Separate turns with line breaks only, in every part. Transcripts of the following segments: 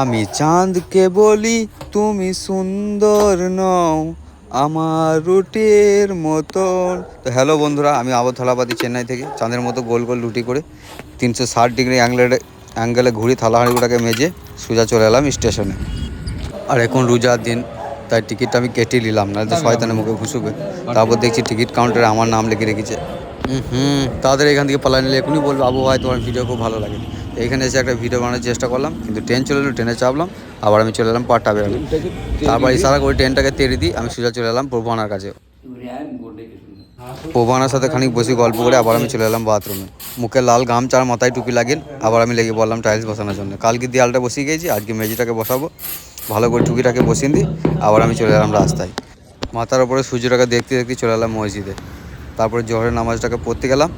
আমি চাঁদকে বলি তুমি সুন্দর নও আমার রুটির মতন। তো হ্যালো বন্ধুরা, আমি আবদ থালাপাতি চেন্নাই থেকে চাঁদের মতো গোল গোল রুটি করে 360 ডিগ্রি অ্যাঙ্গেলে ঘুরি থালাহাঁড়িগুলোকে মেজে সোজা চলে এলাম স্টেশনে। আর এখন রোজার দিন, তাই টিকিটটা আমি কেটে নিলাম, না তো শয়তানের মুখে ঘুষুবে। তারপর দেখছি টিকিট কাউন্টারে আমার নাম লিখে রেখেছে। তাদের এখান থেকে পালা নিলে এখনই বলবে আবু ভাই তোমার ভিডিও খুব ভালো লাগে। তো এখানে এসে একটা ভিডিও বানানোর চেষ্টা করলাম, কিন্তু ট্রেন চলে এলো, ট্রেনে চাপলাম, আবার আমি চলে এলাম পাট্টা বেরোলাম। তারপর ইশারা করে ট্রেনটাকে তেড়ে দিই, আমি সোজা চলে এলাম প্রভুয়ানার কাছে। প্রভুয়ানার সাথে খানিক বসে গল্প করে আবার আমি চলে এলাম বাথরুমে। মুখে লাল গামছা আর মাথায় টুপি লাগিয়ে আবার আমি লেগে বললাম টাইলস বসানোর জন্য। কালকে দেয়ালটা বসিয়ে গিয়েছি, আজকে মেঝেটাকে বসাবো, ভালো করে টুকিটাকে বসিয়ে দিই। আবার আমি চলে এলাম রাস্তায়, মাথার ওপরে সূর্যটাকে দেখতে দেখতে চলে এলাম মসজিদে। তারপরে জোহরের নামাজটাকে পড়তে গেলাম।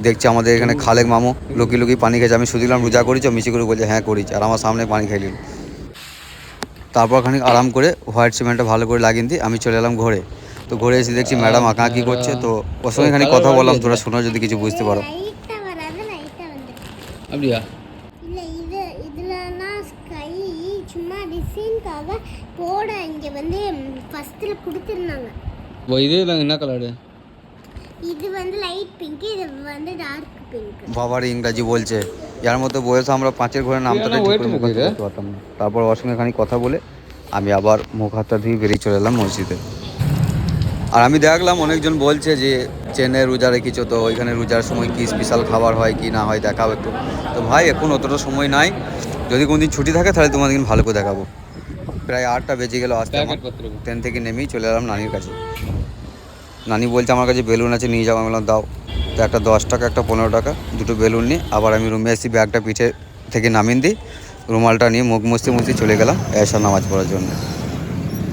দেখছি আমাদের এখানে খালেক মামু লুকি লুকি পানি খেয়েছে। আমি শুধু দিলাম রোজা করেছি, মিশি করে বলছে হ্যাঁ করেছি, আর আমার সামনে পানি খাইলিল। তারপর খানিক আরাম করে হোয়াইট সিমেন্টটা ভালো করে লাগিয়ে দিই, আমি চলে এলাম ঘরে। তো ঘরে এসে দেখছি ম্যাডাম আঁকাআঁকি করছে, তো ওর সঙ্গে খানিক কথা বললাম, তোরা শোনো যদি কিছু বুঝতে পারো।
அப்படியா?
இல்ல இது இதுலனா ஸ்கை சும்மா டிசைன்காக போட இங்க வந்து ஃபர்ஸ்ட்ல கொடுத்திருந்தாங்க.
ஓ இது என்ன கலரு?
இது வந்து லைட் பிங்க், இது வந்து டார்க் பிங்க்.
বাবার ইংরাজি বলছে, যার মধ্যে বয়সে আমরা 5-এর ঘরে নামতে পারতাম না। তারপর ওর সঙ্গে খানিক কথা বলে আমি আবার মুখ হাতটা ধুয়ে বেরিয়ে চলে এলাম মসজিদে। আর আমি দেখলাম অনেকজন বলছে যে চেন্নাই রোজা রেখেছো, তো ওইখানে রোজার সময় কি স্পেশাল খাবার হয় কি না হয় দেখাও একটু। তো ভাই এখন অতটা সময় নাই, যদি কোনো দিন ছুটি থাকে তাহলে তোমাদের দিন ভালো করে দেখাবো। প্রায় 8টা বেজে গেল আসতে, আমার ট্রেন থেকে নেমেই চলে এলাম নানির কাছে। নানি বলছে আমার কাছে বেলুন আছে নিয়ে যাবো, আমি বললাম দাও। তো একটা 10 টাকা একটা 15 টাকা দুটো বেলুন নিয়ে আবার আমি রুমে এসে ব্যাগটা পিঠে থেকে নামিয়ে দিই, রুমালটা নিয়ে মুখ মুছতে মুছতে চলে গেলাম এশার নামাজ পড়ার জন্য।